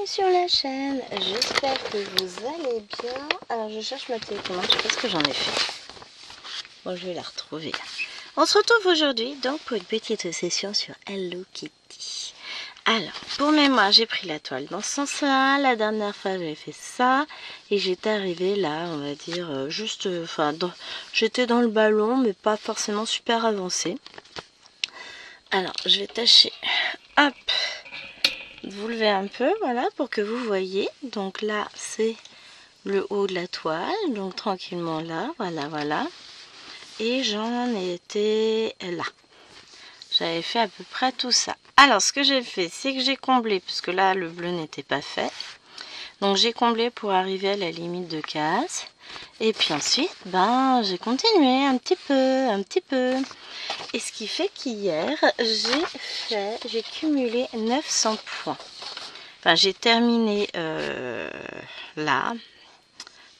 bienvenue sur la chaîne, j'espère que vous allez bien. Alors je cherche ma télécommande, je sais pas ce que j'en ai fait. Bon, je vais la retrouver. On se retrouve aujourd'hui donc pour une petite session sur Hello Kitty. Alors, pour mémoire, j'ai pris la toile dans ce sens-là. La dernière fois, j'avais fait ça. Et j'étais arrivée là, on va dire, juste... j'étais dans le ballon, mais pas forcément super avancée. Alors, je vais tâcher, hop, de vous lever un peu, voilà, pour que vous voyez. Donc là, c'est le haut de la toile. Donc tranquillement là, voilà, voilà. Et j'en étais là. J'avais fait à peu près tout ça. Alors, ce que j'ai fait, c'est que j'ai comblé, puisque là, le bleu n'était pas fait. Donc, j'ai comblé pour arriver à la limite de case. Et puis ensuite, ben, j'ai continué un petit peu. Et ce qui fait qu'hier, j'ai cumulé 900 points. Enfin, j'ai terminé là,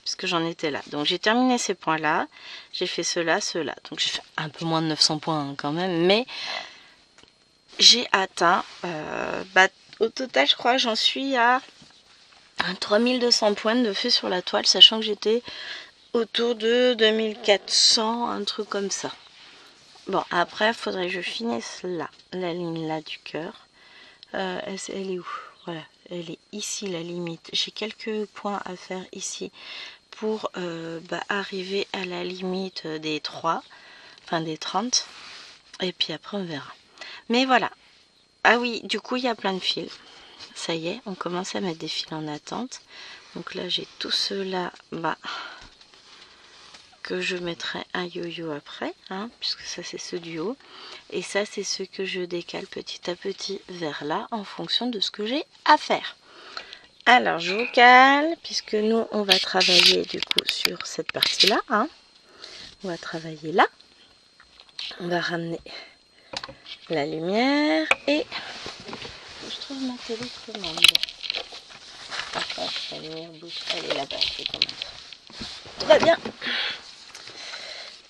puisque j'en étais là. Donc, j'ai terminé ces points-là. J'ai fait cela. Donc, j'ai fait un peu moins de 900 points hein, quand même, mais... j'ai atteint, au total je crois que j'en suis à 3200 points de feu sur la toile, sachant que j'étais autour de 2400, un truc comme ça. Bon, après il faudrait que je finisse là, la ligne là du cœur. Elle est où? Voilà, elle est ici la limite. J'ai quelques points à faire ici pour arriver à la limite des 3, enfin des 30. Et puis après on verra. Mais voilà. Ah oui, du coup, il y a plein de fils. Ça y est, on commence à mettre des fils en attente. Donc là, j'ai tout cela que je mettrai un yo-yo après, hein, puisque ça, c'est ceux du haut. Et ça, c'est ceux que je décale petit à petit vers là, en fonction de ce que j'ai à faire. Alors, je vous cale, puisque nous, on va travailler, du coup, sur cette partie-là. Hein. On va travailler là. On va ramener la lumière et je trouve ma télécommande. Enfin, la lumière bouge, elle est là-bas, télécommande. Tout va bien.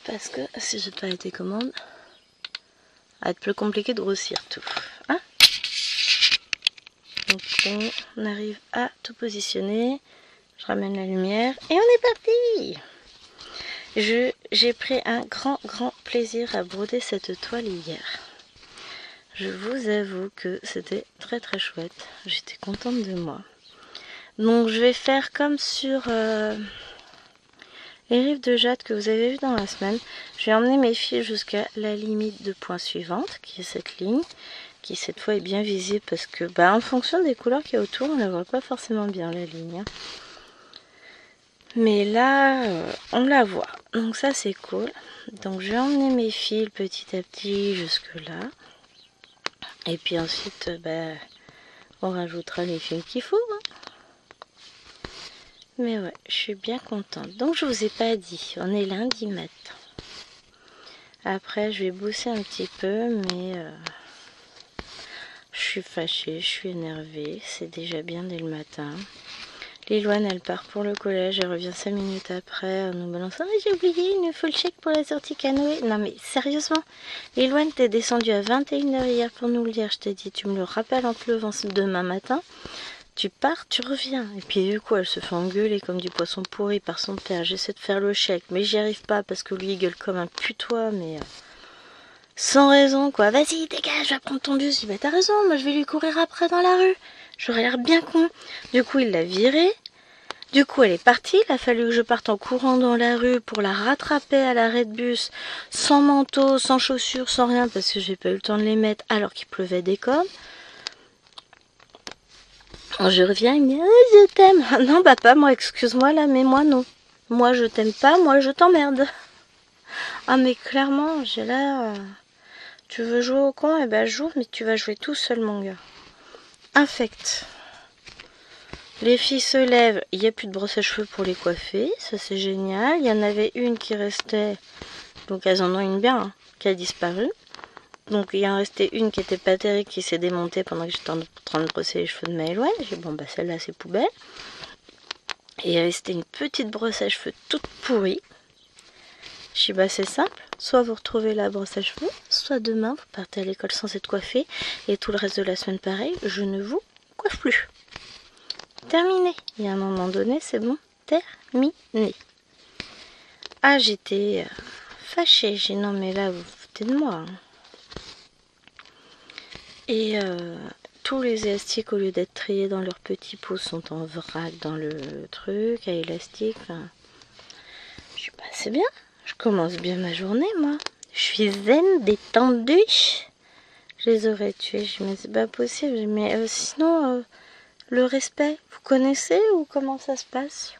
Parce que si j'ai pas la télécommande, ça va être plus compliqué de grossir tout. Hein, donc on arrive à tout positionner. Je ramène la lumière et on est parti. J'ai pris un grand plaisir à broder cette toile hier. Je vous avoue que c'était très chouette. J'étais contente de moi. Donc je vais faire comme sur les rives de jade que vous avez vu dans la semaine. Je vais emmener mes fils jusqu'à la limite de point suivante, qui est cette ligne, qui cette fois est bien visible parce que en fonction des couleurs qu'il y a autour, on ne la voit pas forcément bien la ligne. Hein. Mais là, on la voit. Donc ça c'est cool. Donc je vais emmener mes fils petit à petit jusque là. Et puis ensuite, on rajoutera les fils qu'il faut. Hein. Mais ouais, je suis bien contente. Donc je vous ai pas dit, on est lundi matin. Après je vais bosser un petit peu, mais je suis fâchée, je suis énervée. C'est déjà bien dès le matin. Liloine elle part pour le collège, elle revient 5 minutes après en nous balançant. Ah, j'ai oublié, il me faut le chèque pour la sortie canoë. Non mais sérieusement, Liloine t'es descendue à 21h hier pour nous le dire. Je t'ai dit, tu me le rappelles en te levant demain matin. Tu pars, tu reviens. Et puis du coup, elle se fait engueuler comme du poisson pourri par son père. J'essaie de faire le chèque, mais j'y arrive pas parce que lui, il gueule comme un putois, mais sans raison, quoi. Vas-y, dégage, va prendre ton bus. Je dis, bah t'as raison, moi je vais lui courir après dans la rue. J'aurais l'air bien con. Du coup, il l'a virée. Du coup, elle est partie. Il a fallu que je parte en courant dans la rue pour la rattraper à l'arrêt de bus, sans manteau, sans chaussures, sans rien, parce que j'ai pas eu le temps de les mettre alors qu'il pleuvait des cordes. Je reviens, il me dit oh, je t'aime. Non, pas moi, excuse-moi là, mais moi non. Moi je t'aime pas, moi je t'emmerde. Ah, mais clairement, j'ai là. Tu veux jouer au coin? Eh ben, joue, mais tu vas jouer tout seul, mon gars. Infect. Les filles se lèvent, il n'y a plus de brosse à cheveux pour les coiffer, ça c'est génial. Il y en avait une qui restait, donc elles en ont une bien, hein, qui a disparu. Donc il y en restait une qui était pas terrible, qui s'est démontée pendant que j'étais en train de brosser les cheveux de Maëloine. J'ai dit bon celle-là c'est poubelle. Et il restait une petite brosse à cheveux toute pourrie. Je dis c'est simple, soit vous retrouvez la brosse à cheveux, soit demain vous partez à l'école sans être coiffé. Et tout le reste de la semaine pareil, je ne vous coiffe plus. terminé. Il y a un moment donné, c'est bon, terminé. Ah, j'étais fâchée. J'ai dit non, mais là, vous vous foutez de moi. Hein. Et tous les élastiques, au lieu d'être triés dans leurs petits pots, sont en vrac dans le truc à élastique. Enfin, je suis pas assez bien. Je commence bien ma journée, moi. Je suis zen, détendue. Je les aurais tués. Je me dis, mais c'est pas possible. Mais sinon, le respect, vous connaissez ou comment ça se passe?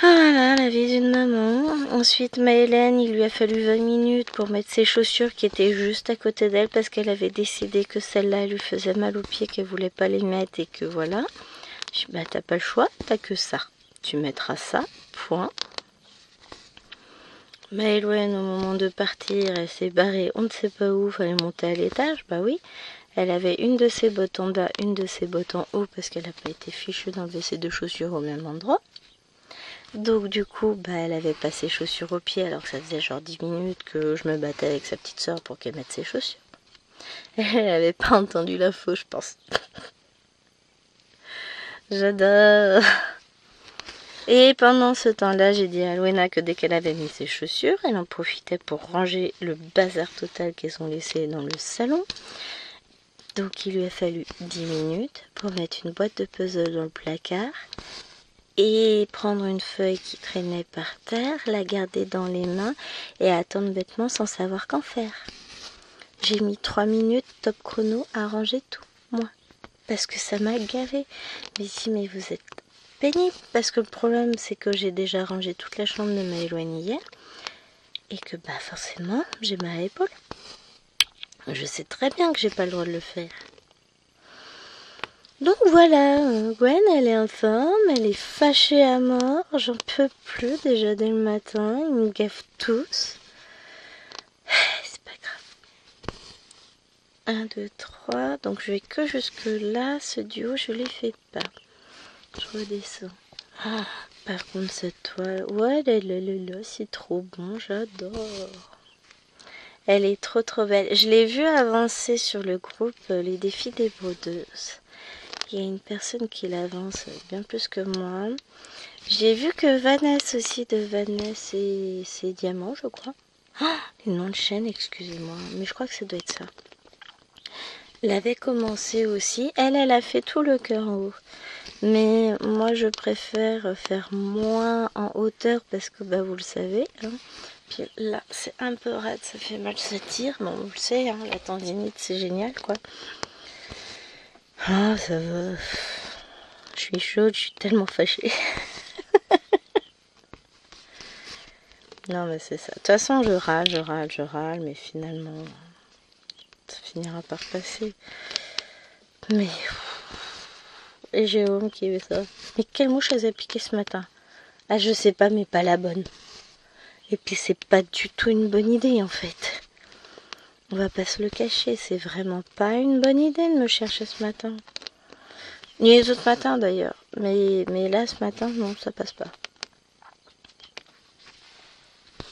Ah là, la vie d'une maman. Ensuite, Maëlène, il lui a fallu 20 minutes pour mettre ses chaussures qui étaient juste à côté d'elle parce qu'elle avait décidé que celle-là lui faisait mal aux pieds, qu'elle voulait pas les mettre et que voilà. Je dis, bah t'as pas le choix, t'as que ça. Tu mettras ça, point. Maëlène, au moment de partir, elle s'est barrée, on ne sait pas où, fallait monter à l'étage, bah oui. Elle avait une de ses bottes en bas, une de ses bottes en haut parce qu'elle n'a pas été fichue d'enlever ses deux chaussures au même endroit. Donc du coup, bah, elle avait pas ses chaussures aux pieds alors que ça faisait genre 10 minutes que je me battais avec sa petite soeur pour qu'elle mette ses chaussures. Elle avait pas entendu l'info, je pense. J'adore. Et pendant ce temps-là, j'ai dit à Louena que dès qu'elle avait mis ses chaussures, elle en profitait pour ranger le bazar total qu'elles ont laissé dans le salon. Donc il lui a fallu 10 minutes pour mettre une boîte de puzzle dans le placard et prendre une feuille qui traînait par terre, la garder dans les mains et attendre bêtement sans savoir qu'en faire. J'ai mis 3 minutes top chrono à ranger tout, moi, parce que ça m'a gavé. Mais si, mais vous êtes pénible, parce que le problème c'est que j'ai déjà rangé toute la chambre de Maëlène hier et que bah forcément j'ai mal à l'épaule. Je sais très bien que j'ai pas le droit de le faire. Donc voilà, Gwen, elle est en forme, elle est fâchée à mort, j'en peux plus déjà dès le matin, ils me gaffent tous. C'est pas grave. 1, 2, 3, donc je vais que jusque là, ce duo je les fais pas. Je redescends. Ah, par contre cette toile, ouais, là, c'est trop bon, j'adore. Elle est trop belle. Je l'ai vue avancer sur le groupe Les Défis des Brodeuses. Il y a une personne qui l'avance bien plus que moi. J'ai vu que Vanessa aussi, de Vanessa et ses diamants, je crois. Oh, les noms de chaîne, excusez-moi, mais je crois que ça doit être ça. L'avait commencé aussi. Elle a fait tout le cœur en haut. Mais moi, je préfère faire moins en hauteur parce que, bah, vous le savez. Hein. Puis là, c'est un peu raide, ça fait mal, ça tire. Bon, on le sait, hein, la tendinite, c'est génial, quoi. Ah, ça va. Je suis chaude, je suis tellement fâchée. Non, mais c'est ça. De toute façon, je râle, mais finalement, ça finira par passer. Mais... Et Jérôme qui veut ça. Mais quelle mouche elle a piqué ce matin? Ah, je sais pas, mais pas la bonne. Et puis, c'est pas du tout une bonne idée, en fait. On va pas se le cacher, c'est vraiment pas une bonne idée de me chercher ce matin. Ni les autres matins, d'ailleurs. Mais là, ce matin, non, ça passe pas.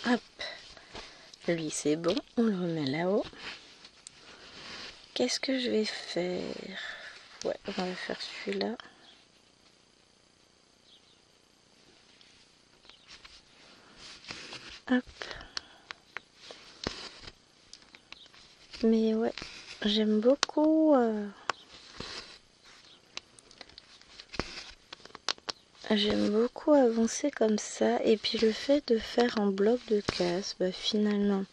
Hop. Lui, c'est bon. On le remet là-haut. Qu'est-ce que je vais faire? Ouais, on va faire celui-là. Hop. Mais ouais, j'aime beaucoup... J'aime beaucoup avancer comme ça. Et puis le fait de faire en bloc de casse, bah finalement,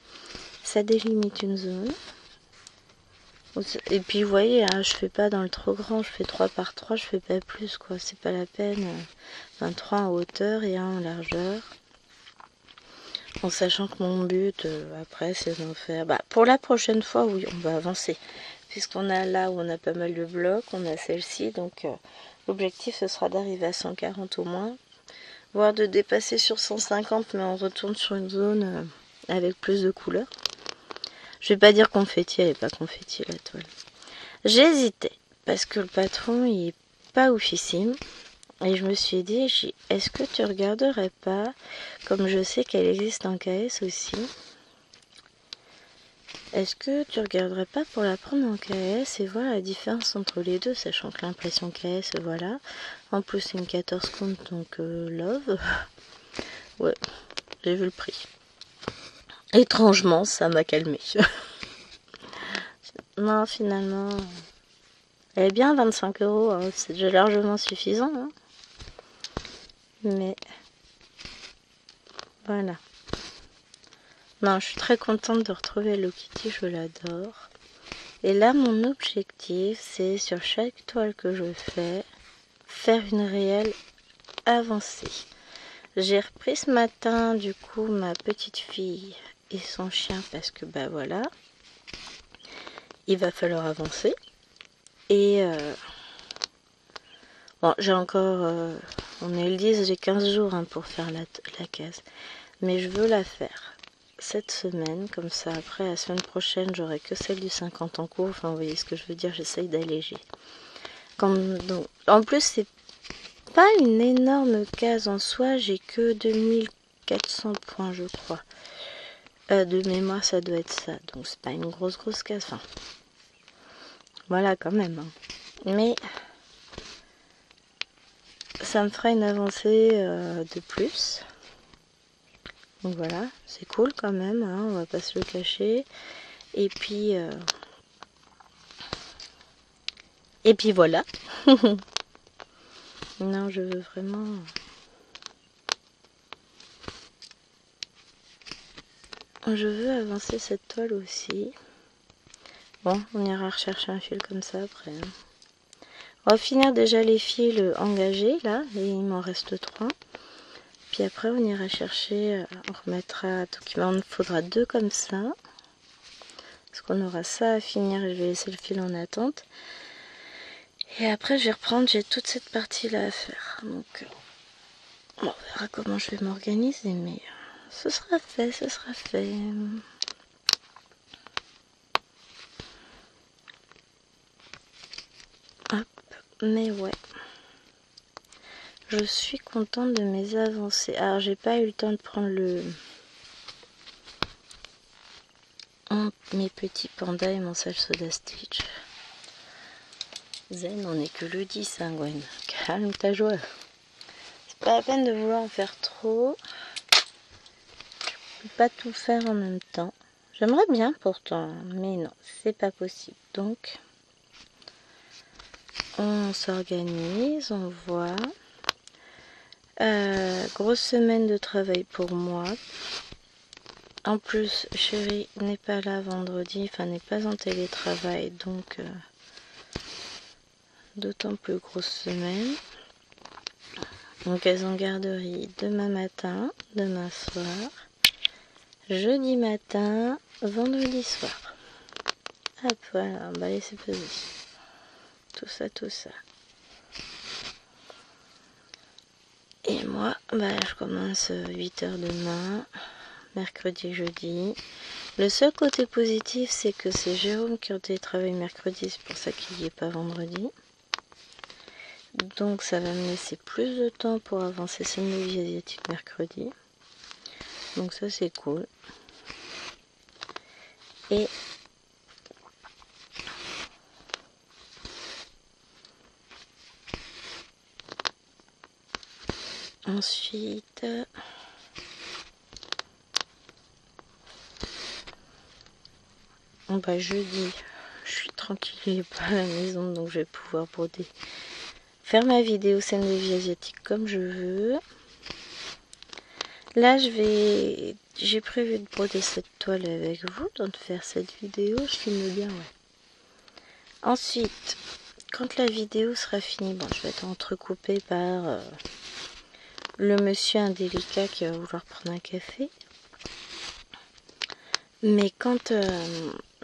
ça délimite une zone. Et puis vous voyez, hein, je fais pas dans le trop grand, je fais 3 par 3, je fais pas plus, quoi. C'est pas la peine. 23 en hauteur et 1 en largeur. En sachant que mon but, après, c'est d'en faire... Bah, pour la prochaine fois, oui, on va avancer. Puisqu'on a là où on a pas mal de blocs, on a celle-ci, donc l'objectif, ce sera d'arriver à 140 au moins. Voire de dépasser sur 150, mais on retourne sur une zone avec plus de couleurs. Je vais pas dire confetti, elle est pas confetti la toile. J'hésitais, parce que le patron, il est pas oufissime. Et je me suis dit, est-ce que tu regarderais pas, comme je sais qu'elle existe en KS aussi, Est-ce que tu regarderais pas pour la prendre en KS et voir la différence entre les deux, sachant que l'impression KS, voilà. En plus, c'est une 14 compte, donc love. Ouais, j'ai vu le prix. Étrangement, ça m'a calmé. Non, finalement, elle est bien 25 €, hein, c'est déjà largement suffisant. Hein. Mais voilà. Non, je suis très contente de retrouver Hello Kitty, je l'adore. Et là, mon objectif, c'est sur chaque toile que je fais, faire une réelle avancée. J'ai repris ce matin, du coup, ma petite fille et son chien, parce que, bah voilà, il va falloir avancer. Et, bon, j'ai encore, on est le 10, j'ai 15 jours hein, pour faire la case. Mais je veux la faire cette semaine, comme ça après la semaine prochaine j'aurai que celle du 50 en cours, enfin vous voyez ce que je veux dire, j'essaye d'alléger. Donc, en plus c'est pas une énorme case en soi, j'ai que 2400 points je crois. De mémoire ça doit être ça, donc c'est pas une grosse case, enfin voilà quand même. Hein. Mais ça me fera une avancée de plus. Donc voilà, c'est cool quand même, hein, on va pas se le cacher. Et puis voilà. Non, je veux vraiment... Je veux avancer cette toile aussi. Bon, on ira rechercher un fil comme ça après. Hein. On va finir déjà les fils engagés là, et il m'en reste 3. Puis après on ira chercher, on remettra, donc il m'en faudra 2 comme ça. Parce qu'on aura ça à finir et je vais laisser le fil en attente. Et après je vais reprendre, j'ai toute cette partie là à faire. Donc on verra comment je vais m'organiser, mais ce sera fait, ce sera fait. Hop, mais ouais. Je suis contente de mes avancées. Alors j'ai pas eu le temps de prendre mes petits pandas et mon sale soda Stitch. Zen, on est que le 10, hein, Gwen. Calme ta joie. C'est pas la peine de vouloir en faire trop. Je peux pas tout faire en même temps. J'aimerais bien pourtant, mais non, c'est pas possible. Donc, on s'organise, on voit. Grosse semaine de travail pour moi. En plus, chérie n'est pas là vendredi, enfin n'est pas en télétravail, donc d'autant plus grosse semaine. Donc elles sont en garderie demain matin, demain soir, jeudi matin, vendredi soir. Hop, voilà, on va laisser peser. Tout ça. Et moi, bah, je commence 8h demain, mercredi, jeudi. Le seul côté positif, c'est que c'est Jérôme qui a télétravail mercredi, c'est pour ça qu'il n'y est pas vendredi. Donc ça va me laisser plus de temps pour avancer Scandinavie asiatique mercredi. Donc ça c'est cool. Et ensuite... Bah jeudi, je suis tranquille, il n'est pas à la maison, donc je vais pouvoir broder. Faire ma vidéo scène de vie asiatique comme je veux. Là, j'ai prévu de broder cette toile avec vous, donc de faire cette vidéo, je filme bien, ouais. Ensuite, quand la vidéo sera finie, bon, je vais être entrecoupée par le monsieur indélicat qui va vouloir prendre un café. Mais quand,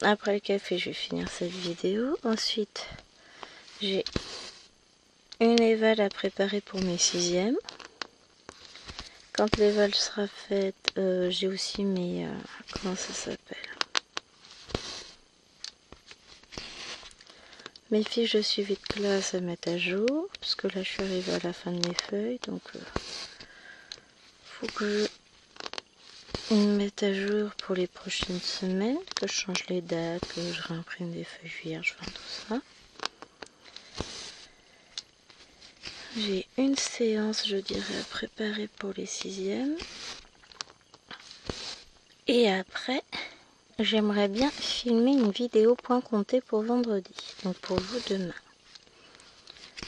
après le café, je vais finir cette vidéo. Ensuite, j'ai une éval à préparer pour mes 6e. Quand l'éval sera faite, j'ai aussi mes... comment ça s'appelle? Mes fiches de suivi de classe à mettre à jour. Parce que là, je suis arrivée à la fin de mes feuilles. Donc, faut que une mise à jour pour les prochaines semaines, que je change les dates, que je réimprime des feuilles vierges, enfin tout ça. J'ai une séance, je dirais, à préparer pour les 6e. Et après, j'aimerais bien filmer une vidéo point compté pour vendredi, donc pour vous demain.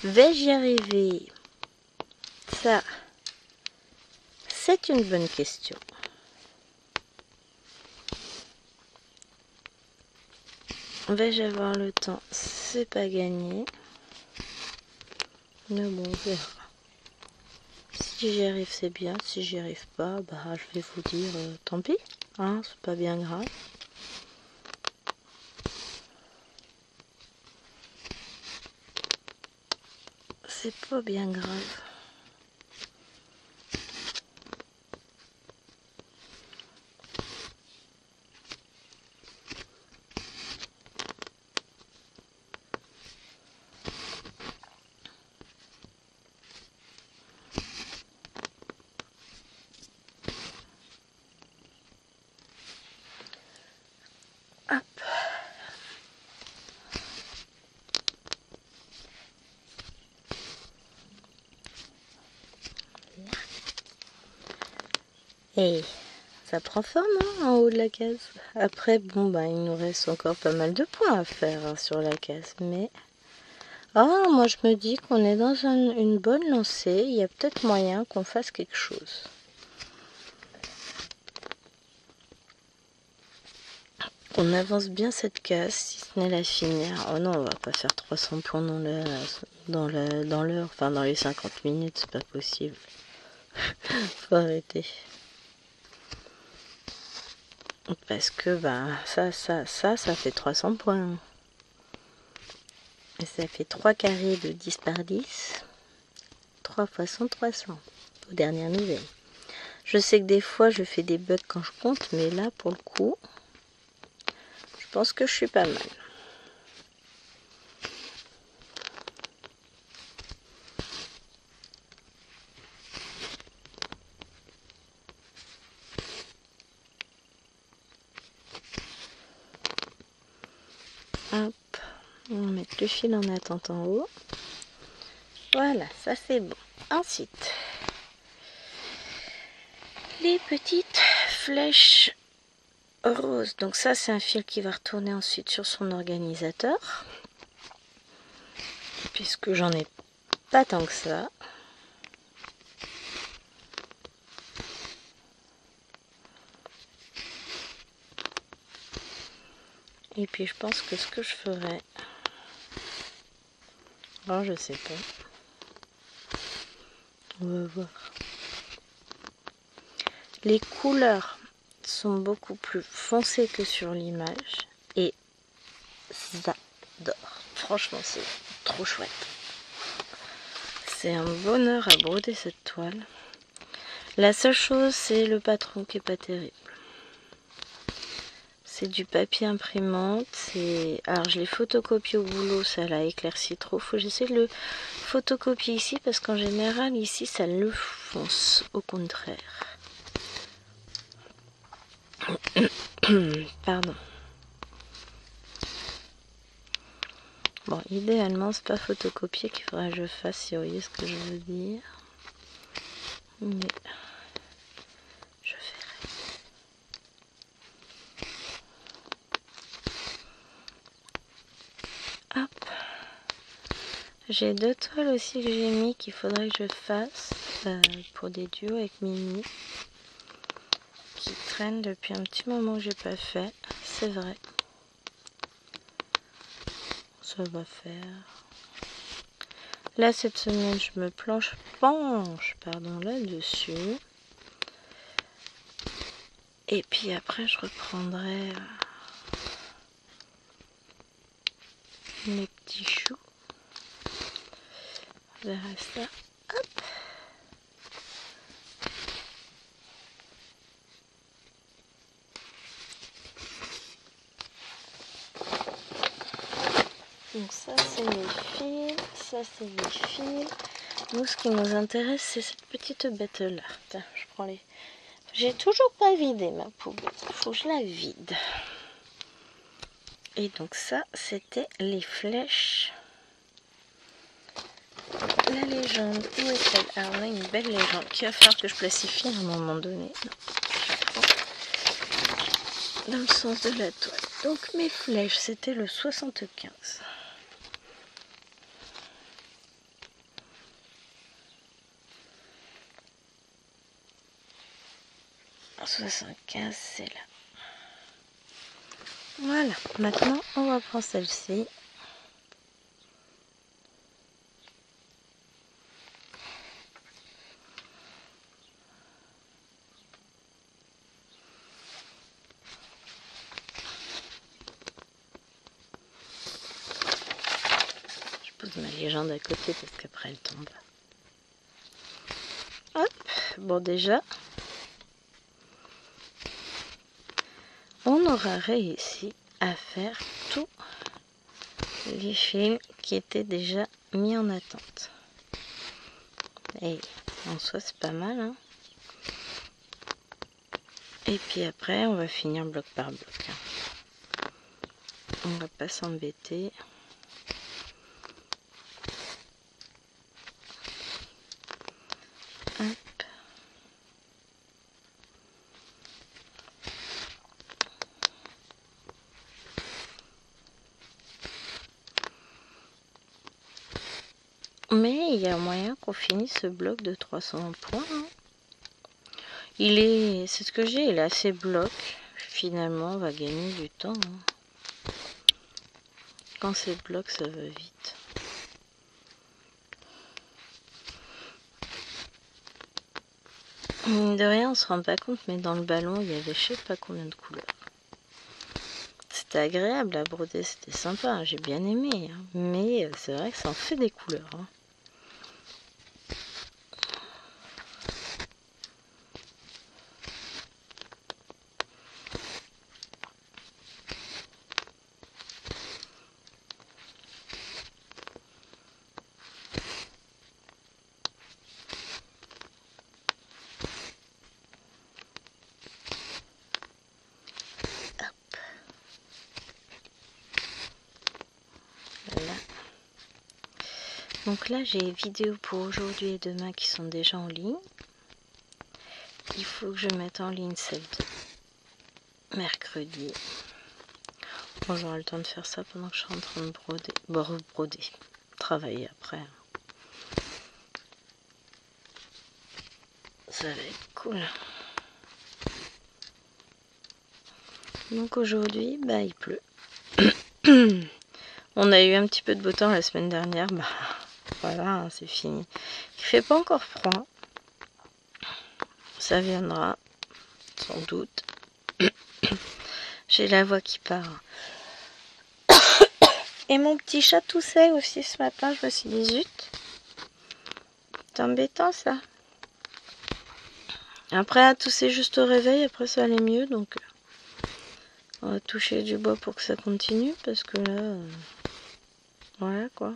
Vais-je y arriver? Ça, c'est une bonne question. Vais-je avoir le temps? C'est pas gagné. Mais bon, on verra. Si j'y arrive, c'est bien. Si j'y arrive pas, bah, je vais vous dire tant pis. Hein, c'est pas bien grave. C'est pas bien grave. Hop. Et ça prend forme hein, en haut de la case. Après, bon, bah, il nous reste encore pas mal de points à faire hein, sur la case. Mais, moi je me dis qu'on est dans une bonne lancée. Il y a peut-être moyen qu'on fasse quelque chose. On avance bien cette case, si ce n'est la finir. Oh non, on va pas faire 300 points dans l'heure, enfin dans les 50 minutes, c'est pas possible. Faut arrêter. Parce que ça fait 300 points. Et ça fait 3 carrés de 10 par 10. 3 fois 100, 300. Aux dernières nouvelles. Je sais que des fois je fais des bugs quand je compte, mais là pour le coup, je pense que je suis pas mal. Hop, on va mettre le fil en attente en haut. Voilà, ça c'est bon. Ensuite, les petites flèches roses. Donc ça c'est un fil qui va retourner ensuite sur son organisateur. Puisque j'en ai pas tant que ça. Et puis je pense que ce que je ferais... Alors je sais pas. On va voir. Les couleurs sont beaucoup plus foncées que sur l'image. Et j'adore. Franchement, c'est trop chouette. C'est un bonheur à broder cette toile. La seule chose, c'est le patron qui est pas terrible. C'est du papier imprimante. Alors, je l'ai photocopié au boulot, ça l'a éclairci trop. Faut que j'essaie de le photocopier ici parce qu'en général, ici, ça le fonce. Au contraire. Pardon. Bon, idéalement, c'est pas photocopier qu'il faudrait que je fasse, si vous voyez ce que je veux dire. Mais je ferai. Hop. J'ai 2 toiles aussi que j'ai mis qu'il faudrait que je fasse pour des duos avec Mimi. Qui traînent depuis un petit moment que j'ai pas fait. C'est vrai. Ça va faire. Là, cette semaine, je me penche là-dessus. Et puis après, je reprendrai mes petits choux. On verra ça. Hop. Donc ça, c'est mes fils. Ça, c'est les fils. Nous, ce qui nous intéresse, c'est cette petite bête-là. Tiens, J'ai toujours pas vidé ma poubelle. Faut que je la vide. Et donc ça, c'était les flèches. La légende, où est-elle? Alors là, une belle légende qui va falloir que je classifie à un moment donné. Dans le sens de la toile. Donc mes flèches, c'était le 75. 75, c'est là. Voilà, maintenant on va prendre celle-ci. Je pose ma légende à côté parce qu'après elle tombe. Hop, bon déjà, on aura réussi à faire tous les fils qui étaient déjà mis en attente. Et en soi c'est pas mal, hein. Et puis après on va finir bloc par bloc. On va pas s'embêter. Hop. Mais il y a moyen qu'on finisse ce bloc de 300 points. Hein. C'est ce que j'ai, il est assez bloc. Finalement, on va gagner du temps. Hein. Quand c'est bloc, ça va vite. Mine de rien, on se rend pas compte, mais dans le ballon, il y avait je sais pas combien de couleurs. C'était agréable à broder, c'était sympa, hein, j'ai bien aimé. Hein. Mais c'est vrai que ça en fait des couleurs. Hein. Donc là, j'ai les vidéos pour aujourd'hui et demain qui sont déjà en ligne. Il faut que je mette en ligne celle de mercredi. Bon, j'aurai le temps de faire ça pendant que je suis en train de broder. Bon, rebroder. Travailler après. Ça va être cool. Donc aujourd'hui, bah il pleut. On a eu un petit peu de beau temps la semaine dernière. Bah voilà, hein, c'est fini. Il fait pas encore froid. Ça viendra, sans doute. J'ai la voix qui part. Et mon petit chat toussait aussi ce matin. Je me suis dit, zut. C'est embêtant ça. Après, elle a toussé juste au réveil. Après, ça allait mieux. Donc, on va toucher du bois pour que ça continue. Parce que là, voilà quoi.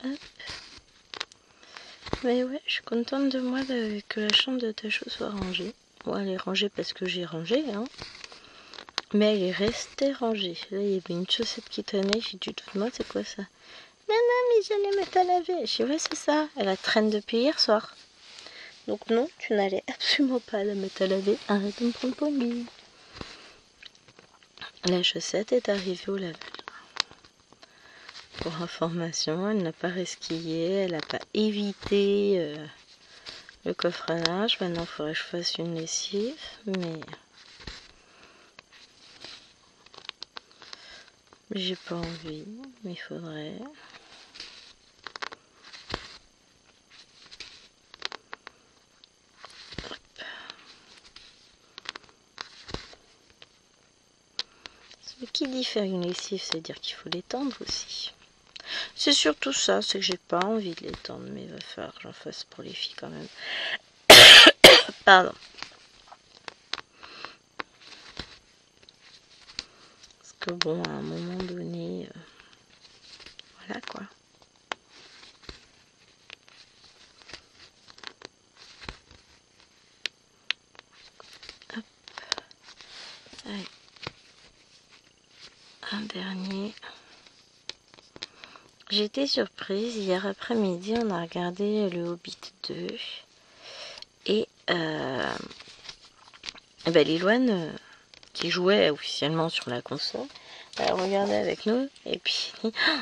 Hop. Mais ouais, je suis contente de moi que la chambre de Tacho soit rangée. Bon, elle est rangée parce que j'ai rangé, hein. Mais elle est restée rangée. Là, il y avait une chaussette qui traînait. J'ai dit, tout de moi, c'est quoi ça? Non, mais j'allais mettre à laver. J'ai dit, ouais, c'est ça. Elle a traîne depuis hier soir. Donc non, tu n'allais absolument pas la mettre à laver. Arrête de me prendre pour une bille. La chaussette est arrivée au lavage. Pour information, elle n'a pas resquillé, elle n'a pas évité le coffre à linge. Maintenant, il faudrait que je fasse une lessive, mais j'ai pas envie, mais il faudrait. Ce qui dit faire une lessive, c'est dire qu'il faut l'étendre aussi. C'est surtout ça, c'est que j'ai pas envie de l'étendre, mais il va falloir que j'en fasse pour les filles quand même. Pardon. Parce que bon, à un moment donné, voilà quoi. Hop. Allez. Un dernier. J'ai été surprise, hier après-midi, on a regardé le Hobbit 2. Et Liloine, qui jouait officiellement sur la console, elle regardait avec nous. Et puis,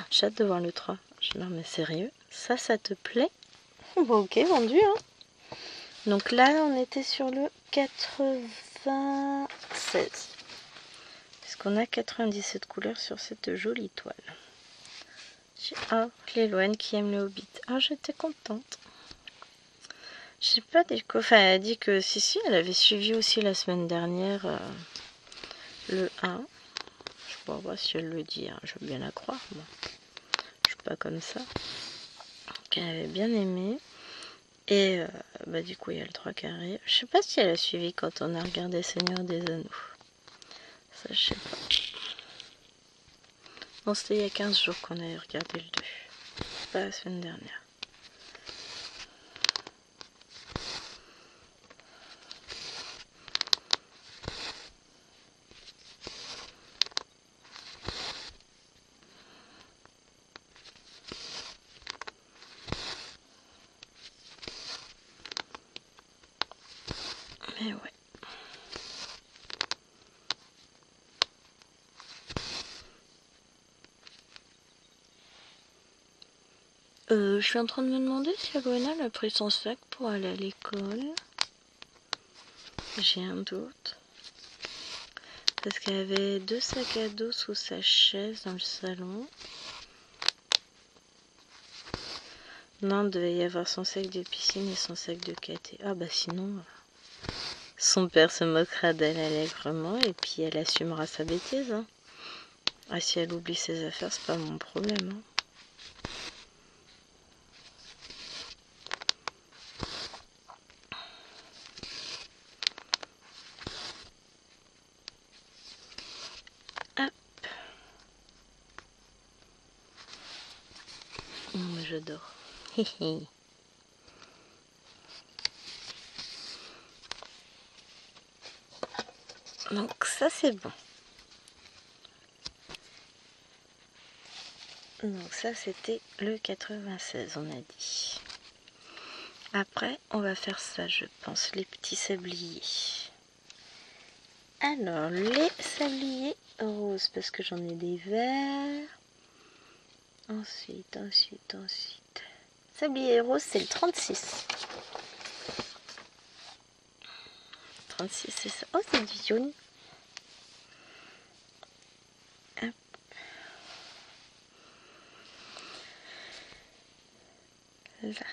j'ai hâte de voir le 3. Je dis, non mais sérieux, ça te plaît? Bon, ok, vendu, hein. Donc là, on était sur le 96. Puisqu'on a 97 couleurs sur cette jolie toile. Oh, Liloine qui aime le Hobbit. Ah, j'étais contente. Je sais pas, enfin, elle a dit que si, elle avait suivi aussi la semaine dernière le 1. Je sais pas si elle le dit, hein. Je veux bien la croire, moi. Je suis pas comme ça. Qu'elle avait bien aimé. Et du coup, il y a le 3 qui arrive. Je sais pas si elle a suivi quand on a regardé Seigneur des Anneaux. Ça, je sais pas. Non, c'était il y a 15 jours qu'on avait regardé le 2. Pas la semaine dernière. Mais ouais. Je suis en train de me demander si Alwena a pris son sac pour aller à l'école. J'ai un doute. Parce qu'elle avait 2 sacs à dos sous sa chaise dans le salon. Non, il devait y avoir son sac de piscine et son sac de caté. Ah bah sinon, son père se moquera d'elle allègrement et puis elle assumera sa bêtise. Hein. Ah, si elle oublie ses affaires, c'est pas mon problème. Hein. Mais j'adore. Donc ça c'est bon. Donc ça c'était le 96 on a dit. Après on va faire ça je pense, les petits sabliers. Alors les sabliers roses parce que j'en ai des verts. Ensuite. Sablier rose c'est le 36. 36 c'est ça. Oh c'est du jaune. Hop. Là.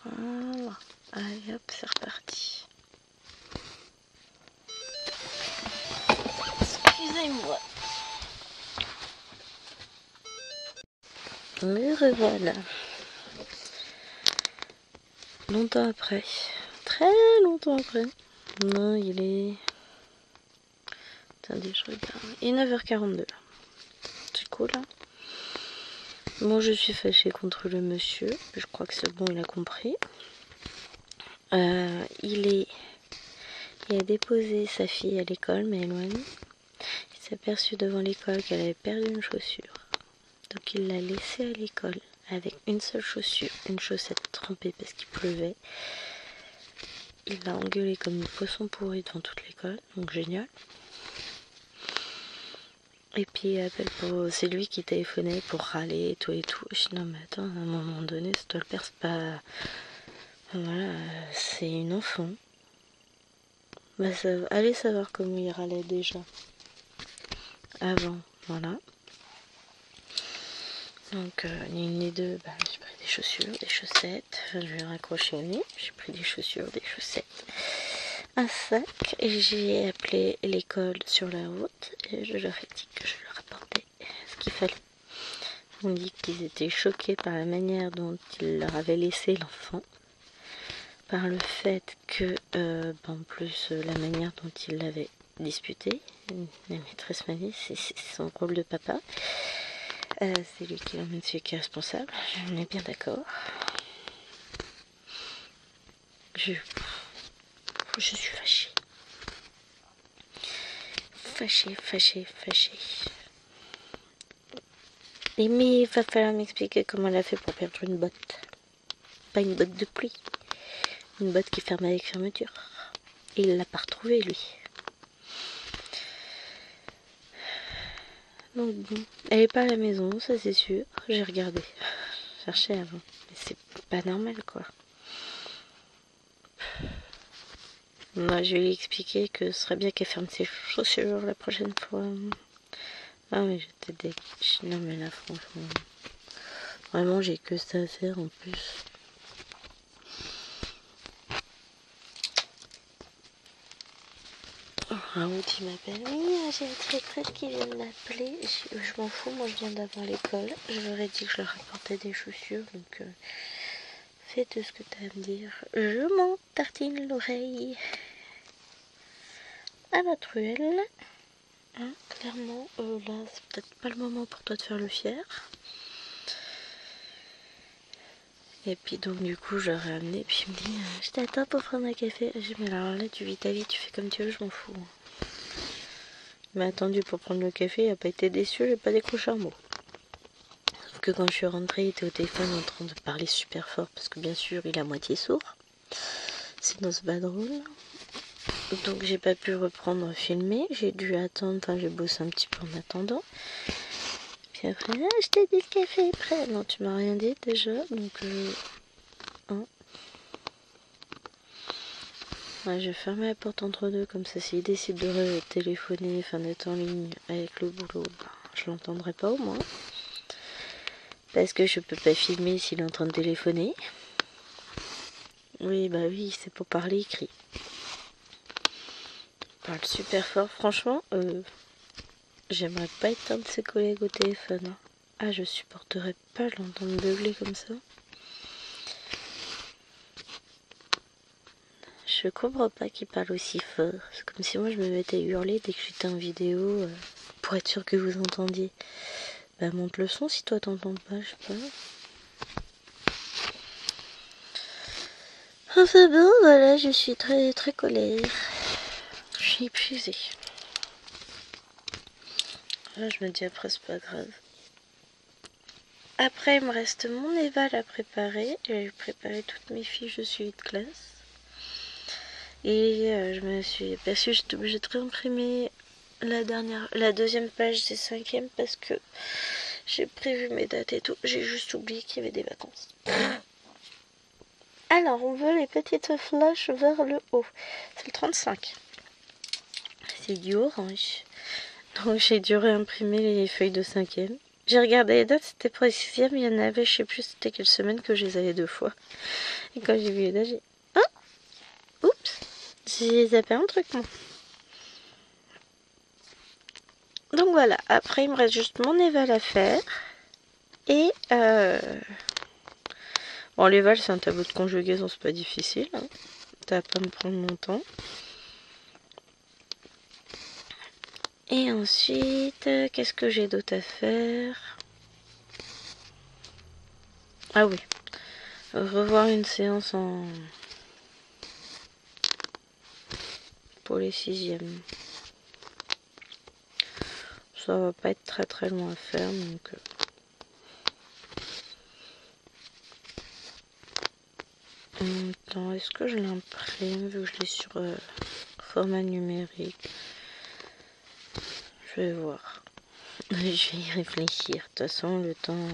Voilà. Allez hop, c'est reparti. Excusez-moi. Me revoilà. Longtemps après. Très longtemps après. Non, il est... Attendez, je regarde. Il est 9h42. C'est cool, là. Bon, je suis fâchée contre le monsieur. Je crois que c'est bon, il a compris. Il a déposé sa fille à l'école, mais éloigne. Il s'est aperçu devant l'école qu'elle avait perdu une chaussure. Donc il l'a laissée à l'école avec une seule chaussure, une chaussette trempée parce qu'il pleuvait. Il l'a engueulée comme une poisson pourri devant toute l'école, donc génial. Et puis c'est lui qui téléphonait pour râler et tout et tout. Je dis non mais attends, à un moment donné, ça doit le faire, c'est pas... Voilà, c'est une enfant. Bah, allez savoir comment il râlait déjà. Avant, voilà. Donc, ni une ni deux, j'ai pris des chaussures, des chaussettes. Enfin, je vais raccrocher au nez. J'ai pris des chaussures, des chaussettes. Un sac. Et j'ai appelé l'école sur la route. Et je leur ai dit que je leur apportais ce qu'il fallait. On dit qu'ils étaient choqués par la manière dont il leur avait laissé l'enfant, par le fait que, en plus, la manière dont il l'avait disputé. La maîtresse m'a dit, c'est son rôle de papa. C'est lui qui l'emmène, celui qui est responsable. On est bien d'accord. Je suis fâchée. Fâchée. Et mais il va falloir m'expliquer comment elle a fait pour perdre une botte. Pas une botte de pluie. Une botte qui ferme avec fermeture. Et il l'a pas retrouvée, lui. Donc bon, elle est pas à la maison, ça c'est sûr. J'ai regardé. Cherché avant. Mais c'est pas normal, quoi. Moi, je lui ai expliqué que ce serait bien qu'elle ferme ses chaussures la prochaine fois. Ah mais j'étais dégueu. Non mais là, franchement... Vraiment, j'ai que ça à faire en plus. Raoult, il m'appelle. Oui, j'ai une traîtresse qui vient de m'appeler. Je m'en fous, moi je viens d'avoir l'école. Je leur ai dit que je leur apportais des chaussures, donc fais tout ce que tu as à me dire. Je m'en tartine l'oreille à la truelle. Hein, clairement, là, c'est peut-être pas le moment pour toi de faire le fier. Et puis donc du coup je leur ai amené, puis il me dit je t'attends pour prendre un café. J'ai dit mais alors là tu vis ta vie, tu fais comme tu veux, je m'en fous. Il m'a attendu pour prendre le café, il n'a pas été déçu, j'ai pas décroché un mot. Sauf que quand je suis rentrée, il était au téléphone en train de parler super fort, parce que bien sûr il est à moitié sourd. Sinon c'est pas drôle. Donc j'ai pas pu reprendre filmer, j'ai dû attendre, enfin j'ai bossé un petit peu en attendant. Puis après, je t'ai dit le café est prêt. Non tu m'as rien dit déjà, donc hein. Ouais, je vais fermer la porte entre deux, comme ça s'il décide de téléphoner, enfin d'être en ligne avec le boulot, je l'entendrai pas au moins. Parce que je peux pas filmer s'il est en train de téléphoner. Oui, bah oui, c'est pour parler, il crie. Il parle super fort, franchement, j'aimerais pas être un de ses collègues au téléphone. Hein. Ah, je supporterais pas l'entendre beugler comme ça. Je comprends pas qu'il parle aussi fort. C'est comme si moi je me mettais à hurler dès que j'étais en vidéo pour être sûr que vous entendiez. Bah monte le son si toi t'entends pas, je sais pas. Enfin bon, voilà, je suis très très colère. Je suis épuisée. Là je me dis après c'est pas grave. Après il me reste mon éval à préparer. J'ai préparé toutes mes fiches de suivi de classe. Et je me suis aperçue, j'étais obligée de réimprimer la deuxième page des cinquièmes parce que j'ai prévu mes dates et tout. J'ai juste oublié qu'il y avait des vacances. Alors, on veut les petites flèches vers le haut. C'est le 35. C'est du orange. Donc, j'ai dû réimprimer les feuilles de cinquième. J'ai regardé les dates, c'était pour les sixièmes. Il y en avait, je sais plus c'était quelle semaine que je les avais 2 fois. Et quand j'ai vu les dates, j'ai... Ah, oups, j'ai zappé un truc, moi. Donc voilà, après il me reste juste mon éval à faire. Et bon, l'éval c'est un tableau de conjugaison, c'est pas difficile. Hein. Ça va pas me prendre longtemps. Et ensuite, qu'est-ce que j'ai d'autre à faire? Ah oui, revoir une séance pour les sixièmes. Ça va pas être très très loin à faire, donc... En même temps, est-ce que je l'imprime vu que je l'ai sur format numérique? Je vais voir. Je vais y réfléchir. De toute façon, le temps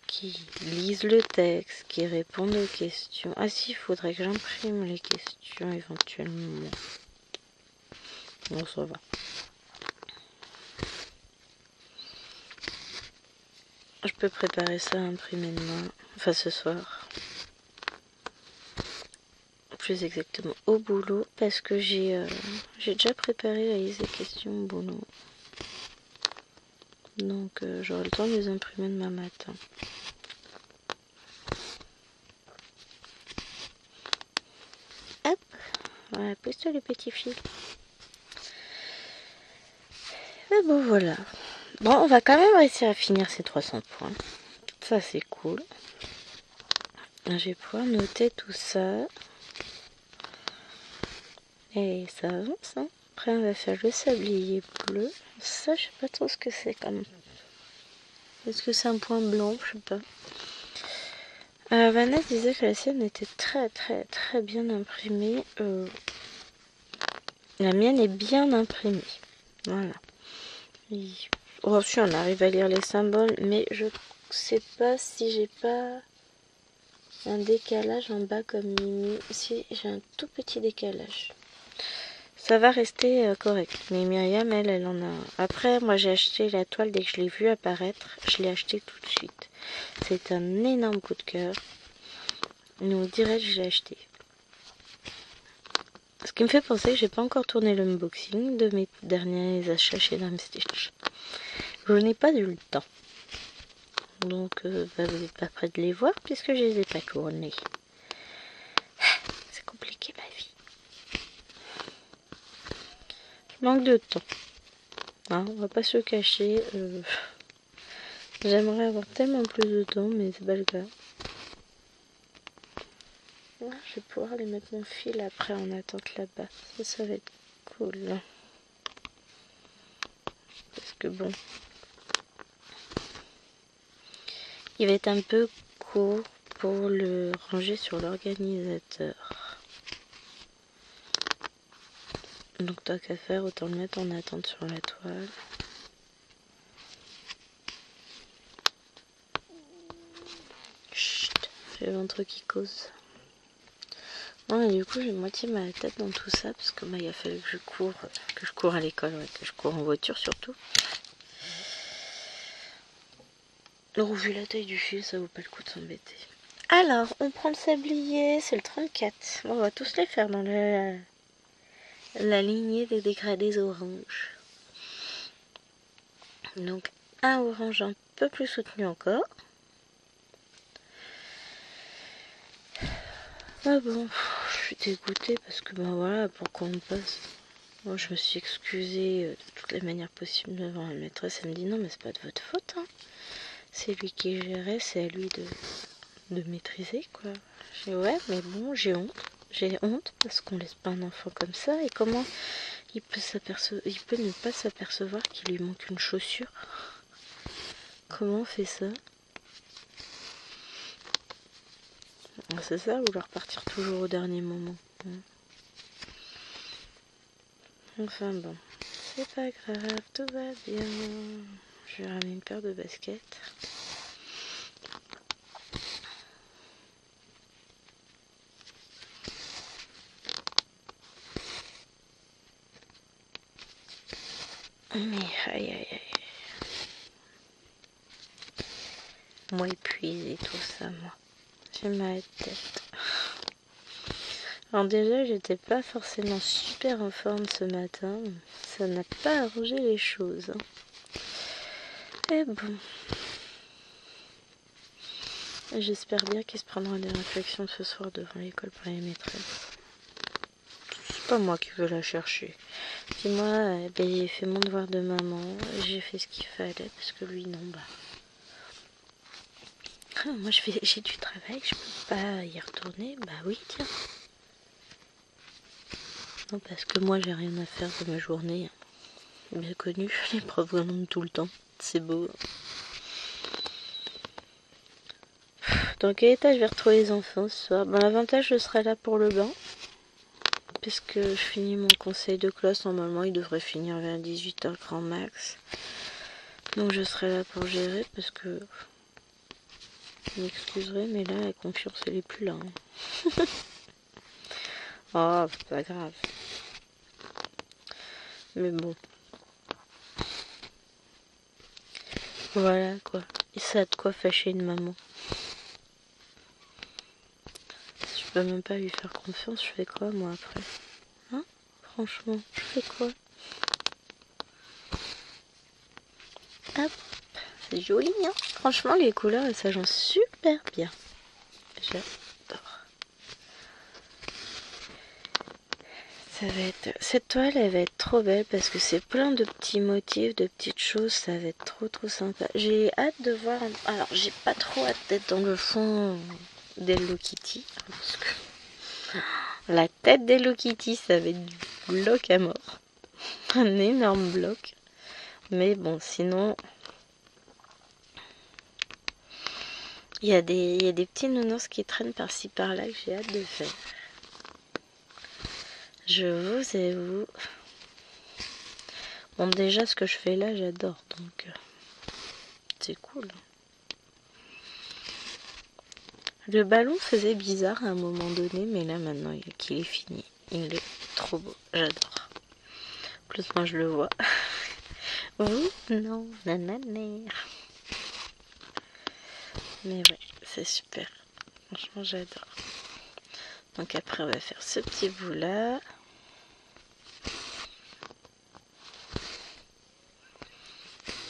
qu'ils lisent le texte, qu'ils répondent aux questions. Ah si, il faudrait que j'imprime les questions éventuellement. Bon, ça va. Je peux préparer ça à imprimer demain. Enfin, ce soir. Plus exactement au boulot. Parce que j'ai déjà préparé la liste des questions au boulot. Donc j'aurai le temps de les imprimer demain matin. Hop, voilà, pousse-toi les petits fils. Mais bon voilà. Bon, on va quand même réussir à finir ces 300 points. Ça c'est cool. Je vais pouvoir noter tout ça. Et ça avance, hein. Après on va faire le sablier bleu. Ça je sais pas trop ce que c'est quand même. Est-ce que c'est un point blanc? Je sais pas. Vanessa disait que la sienne était très bien imprimée. La mienne est bien imprimée. Voilà. Oh, si on arrive à lire les symboles, mais je sais pas si j'ai pas un décalage en bas comme Mimi. Si j'ai un tout petit décalage. Ça va rester correct. Mais Myriam, elle en a un. Après, moi j'ai acheté la toile dès que je l'ai vue apparaître. Je l'ai acheté tout de suite. C'est un énorme coup de cœur. Donc direct, je l'ai acheté. Ce qui me fait penser que j'ai pas encore tourné l'unboxing de mes derniers achats chez Stitch. Je n'ai pas eu le temps. Donc, vous n'êtes pas prêt de les voir puisque je les ai pas tournés. C'est compliqué ma vie. Je manque de temps. Hein, on va pas se cacher. J'aimerais avoir tellement plus de temps, mais c'est pas le cas. Ah, je vais pouvoir aller mettre mon fil après en attente là-bas. Ça va être cool. Parce que bon, il va être un peu court pour le ranger sur l'organisateur. Donc tant qu'à faire, autant le mettre en attente sur la toile. Chut, j'ai le ventre qui cause. Bon, et du coup, j'ai moitié ma tête dans tout ça parce que il a fallu que je cours à l'école, ouais, que je cours en voiture surtout. Alors, vu la taille du fil, ça vaut pas le coup de s'embêter. Alors, on prend le sablier, c'est le 34. Bon, on va tous les faire dans la lignée des dégradés orange. Donc, un orange un peu plus soutenu encore. Ah bon, je suis dégoûtée parce que ben voilà, pour qu'on me passe. Moi, je me suis excusée de toutes les manières possibles devant la maîtresse. Elle me dit non, mais c'est pas de votre faute. Hein. C'est lui qui gérait, c'est à lui de maîtriser quoi. J'ai dit ouais, mais bon, j'ai honte. J'ai honte parce qu'on laisse pas un enfant comme ça. Et comment il peut ne pas s'apercevoir qu'il lui manque une chaussure? Comment on fait ça? C'est ça, vouloir partir toujours au dernier moment. Enfin bon, c'est pas grave, tout va bien. Je vais ramener une paire de baskets. Mais aïe aïe aïe. Moi épuisée tout ça, moi. J'ai ma tête. Alors déjà, j'étais pas forcément super en forme ce matin. Ça n'a pas arrangé les choses. Et bon. J'espère bien qu'il se prendra des réflexions ce soir devant l'école pour les maîtresses. C'est pas moi qui veux la chercher. Puis moi, j'ai fait mon devoir de maman. J'ai fait ce qu'il fallait parce que lui, non, bah. Moi, j'ai du travail, je peux pas y retourner. Bah oui, tiens. Non, parce que moi, j'ai rien à faire de ma journée. Bien connu, les profs demandent tout le temps. C'est beau. Dans quel état je vais retrouver les enfants ce soir? Bon, l'avantage, je serai là pour le bain. Puisque je finis mon conseil de classe, normalement, il devrait finir vers 18h grand max. Donc, je serai là pour gérer parce que... Vous m'excuserez, mais là, la confiance, elle est plus là. Hein. Oh, c'est pas grave. Mais bon. Voilà, quoi. Et ça a de quoi fâcher une maman. Si je peux même pas lui faire confiance, je fais quoi, moi, après? Hein? Franchement, je fais quoi? Hop. C'est joli, hein. Franchement, les couleurs, elles s'agencent super bien. J'adore. Ça va être... Cette toile, elle va être trop belle parce que c'est plein de petits motifs, de petites choses. Ça va être trop sympa. J'ai hâte de voir... Alors, j'ai pas trop hâte d'être dans le fond d'Hello Kitty. Parce que la tête d'Hello Kitty, ça va être du bloc à mort. Un énorme bloc. Mais bon, sinon... Il y a des petits nounours qui traînent par-ci par-là que j'ai hâte de faire. Je vous avoue. Bon, déjà, ce que je fais là, j'adore. Donc, c'est cool. Le ballon faisait bizarre à un moment donné, mais là, maintenant qu'il est fini, il est trop beau. J'adore. Plus, moi, je le vois. Vous, non, nanana. Mais ouais, c'est super. Franchement, j'adore. Donc après, on va faire ce petit bout là.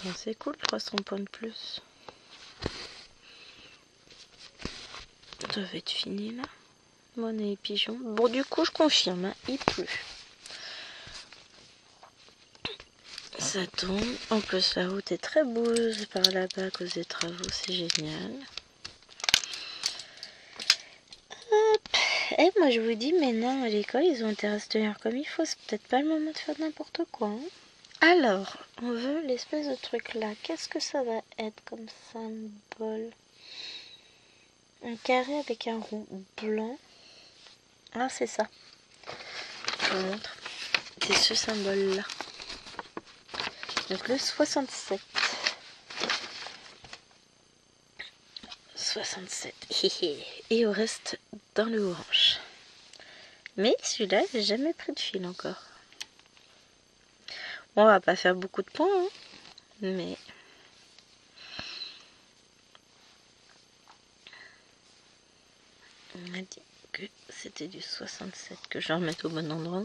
Bon, c'est cool, 300 points de plus. Ça va être fini là. Monnaie et pigeon. Bon, du coup, je confirme, hein, il pleut. Ça tombe. En plus, la route est très boueuse par là-bas à cause des travaux. C'est génial. Hop. Et moi, je vous dis, mais non, à l'école, ils ont intérêt à se tenir comme il faut. C'est peut-être pas le moment de faire n'importe quoi. Hein. Alors, on veut l'espèce de truc là. Qu'est-ce que ça va être comme symbole? Un carré avec un rond blanc. Ah, c'est ça. Je vous montre. C'est ce symbole là. Donc le 67. 67. Et au reste dans le orange. Mais celui-là, j'ai jamais pris de fil encore. Bon, on va pas faire beaucoup de points, hein, mais... On m'a dit que c'était du 67, que je vais remettre au bon endroit.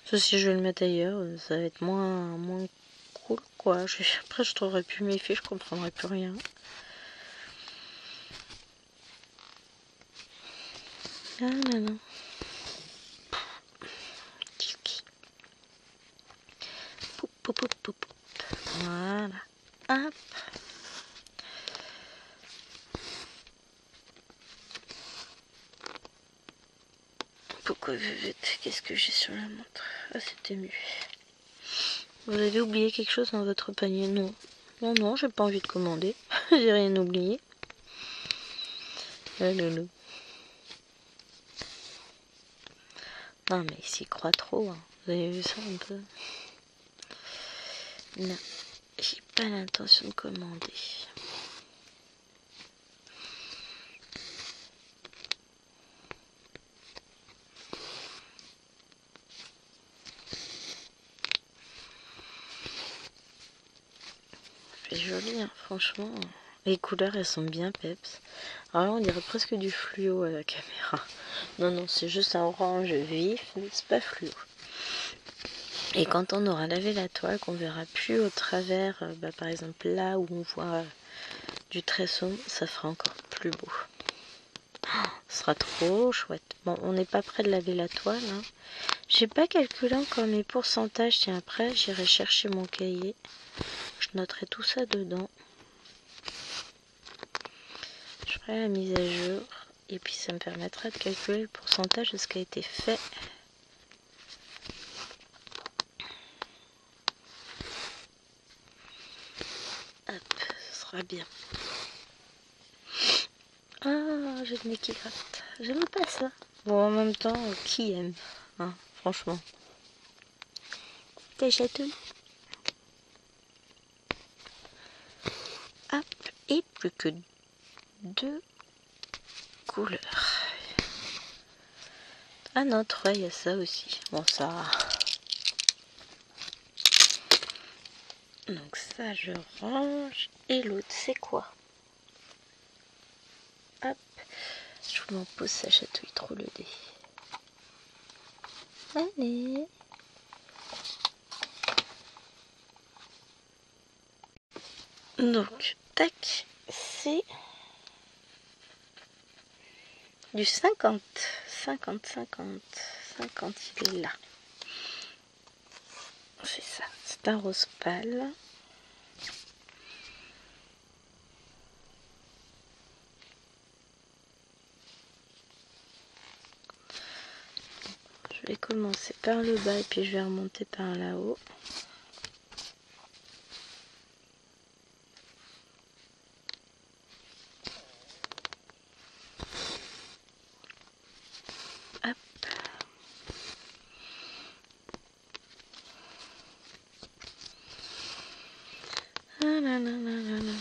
Sauf si je vais le mettre ailleurs, ça va être moins cool, quoi. Après, je trouverai plus mes fiches, je comprendrai plus rien. Ah non, non. Poup, poup, poup, poup, poup. Voilà. Hop. Pourquoi qu'est-ce que j'ai sur la montre? Ah, c'était mieux. Vous avez oublié quelque chose dans votre panier? Non. Non, non, j'ai pas envie de commander. J'ai rien oublié. Ah, loulou. Non, mais il s'y croit trop. Hein. Vous avez vu ça un peu? Non, j'ai pas l'intention de commander. C'est joli, hein, franchement. Les couleurs, elles sont bien peps. Alors là, on dirait presque du fluo à la caméra. Non, non, c'est juste un orange vif, mais c'est pas fluo. Et quand on aura lavé la toile, qu'on verra plus au travers, par exemple là où on voit du tresson, ça fera encore plus beau. Ce sera trop chouette. Bon, on n'est pas près de laver la toile. Hein. J'ai pas calculé encore mes pourcentages. Tiens, après, j'irai chercher mon cahier. Je noterai tout ça dedans. Je ferai la mise à jour. Et puis, ça me permettra de calculer le pourcentage de ce qui a été fait. Hop, ce sera bien. Ah, j'ai le nez qui gratte. J'aime pas ça. Bon, en même temps, qui aime hein, franchement. T'es chatouille. Hop, et plus que 2 couleurs. Ah non, 3, il y a ça aussi. Bon, ça... Donc ça, je range. Et l'autre, c'est quoi? Hop, je m'en pose, ça chatouille trop le dé. Allez. Donc, tac, c'est du 50. 50, 50, 50, il est là. C'est ça, c'est un rose pâle. Je vais commencer par le bas et puis je vais remonter par là-haut. Hop. Ah là là là là là là.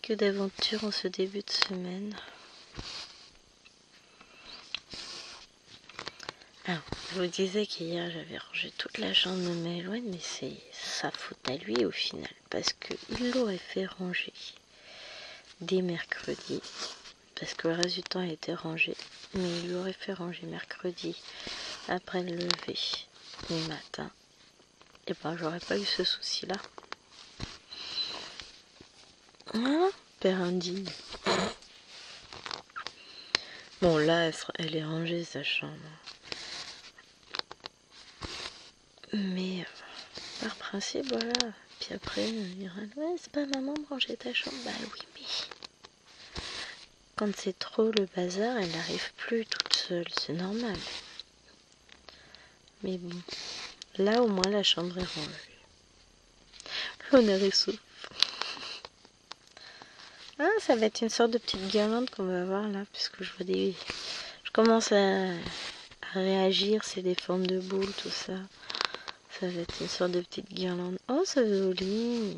Que d'aventures en ce début de semaine. Alors, je vous disais qu'hier j'avais rangé toute la chambre de Maëloine, mais c'est sa faute à lui au final, parce qu'il l'aurait fait ranger dès mercredi, parce que le reste du temps elle était rangée, mais il l'aurait fait ranger mercredi après le lever du matin, et ben j'aurais pas eu ce souci là. Hein, père indigne. Bon là elle est rangée sa chambre. Mais par principe, voilà. Puis après, il dira, ouais, c'est pas maman de ranger ta chambre. Bah oui, mais quand c'est trop le bazar, elle n'arrive plus toute seule, c'est normal. Mais bon, là au moins la chambre est rangée. L'honneur est sauf. Ah, ça va être une sorte de petite guirlande qu'on va avoir là, puisque je vois des... Je commence à réagir, c'est des formes de boules, tout ça. Ça va être une sorte de petite guirlande. Oh, c'est joli.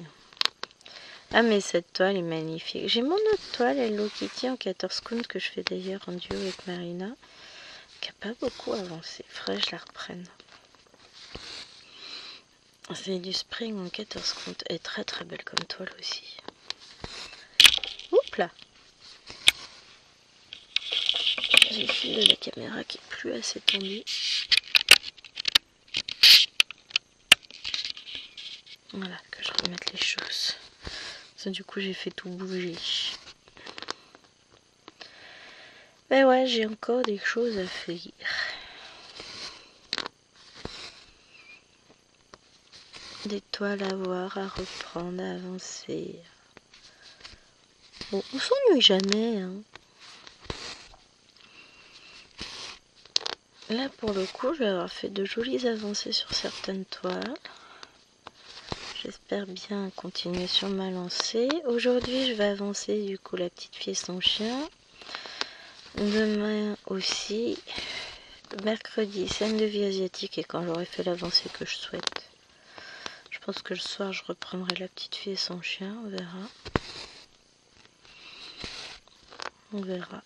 Ah, mais cette toile est magnifique. J'ai mon autre toile, Hello Kitty, en 14 counts, que je fais d'ailleurs en duo avec Marina, qui n'a pas beaucoup avancé. Faudrait que je la reprenne. C'est du Spring en 14 counts. Elle est très très belle comme toile aussi. Oups là. J'ai le fil de la caméra qui est plus assez tendu. Voilà, que je remette les choses. Ça, du coup, j'ai fait tout bouger. Ben ouais, j'ai encore des choses à faire. Des toiles à voir, à reprendre, à avancer. Bon, on s'ennuie jamais, hein. Là, pour le coup, je vais avoir fait de jolies avancées sur certaines toiles. J'espère bien continuer sur ma lancée. Aujourd'hui, je vais avancer du coup la petite fille et son chien. Demain aussi. Mercredi, scène de vie asiatique, et quand j'aurai fait l'avancée que je souhaite, je pense que le soir, je reprendrai la petite fille et son chien. On verra. On verra.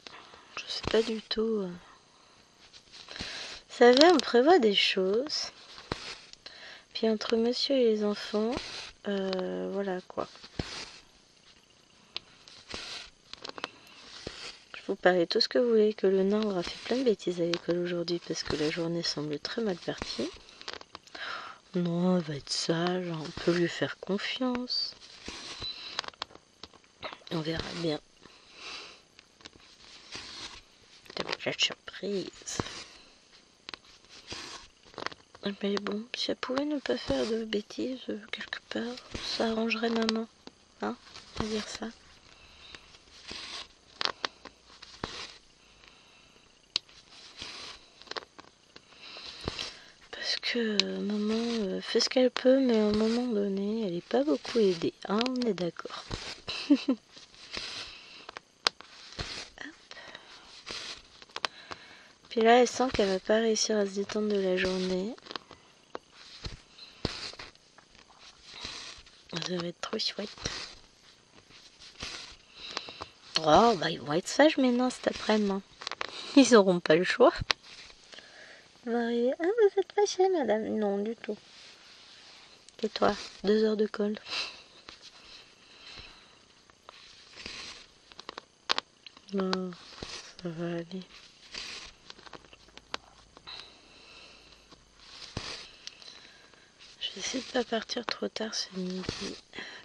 Je sais pas du tout. Vous savez, on prévoit des choses. Puis entre monsieur et les enfants, voilà quoi. Vous parlez tout ce que vous voulez, que le nain aura fait plein de bêtises à l'école aujourd'hui parce que la journée semble très mal partie. Non, elle va être sage, on peut lui faire confiance. On verra bien. Avec la surprise. Mais bon, si elle pouvait ne pas faire de bêtises quelque part, ça arrangerait maman. Hein, on va dire ça. Parce que maman fait ce qu'elle peut, mais à un moment donné, elle n'est pas beaucoup aidée. Hein, on est d'accord. Puis là, elle sent qu'elle va pas réussir à se détendre de la journée. Ça va être trop chouette. Oh, bah ils vont être sages maintenant cet après-midi. Ils auront pas le choix. Ils vont arriver. Ah, vous êtes fâchée, madame? Non, du tout. Et toi, 2 heures de colle. Non, ça va aller. Je vais essayer de pas partir trop tard ce midi.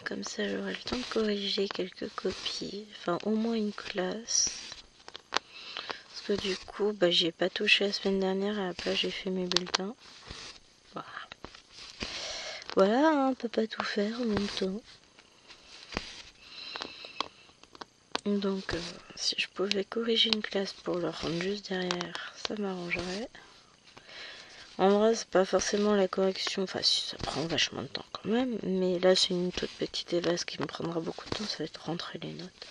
Comme ça, j'aurai le temps de corriger quelques copies. Enfin, au moins une classe. Parce que du coup, bah, j'y ai pas touché la semaine dernière. Et à la place, j'ai fait mes bulletins. Voilà, voilà hein, on peut pas tout faire en même temps. Donc, si je pouvais corriger une classe pour le rendre juste derrière, ça m'arrangerait. En vrai, c'est pas forcément la correction, enfin si, ça prend vachement de temps quand même, mais là c'est une toute petite évase qui me prendra beaucoup de temps, ça va être rentrer les notes.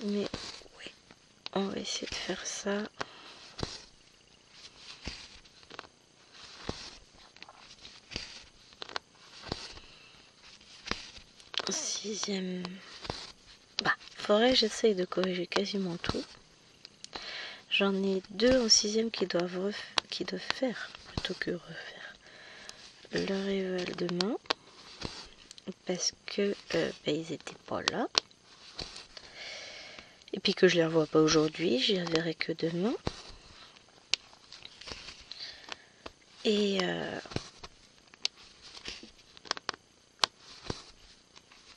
Mais oui, on va essayer de faire ça. Sixième... Bah, faudrait que j'essaye de corriger quasiment tout. J'en ai deux en sixième qui doivent faire, plutôt que refaire, leur éval demain. Parce que bah, ils étaient pas là. Et puis que je les revois pas aujourd'hui, j'y reverrai que demain. Et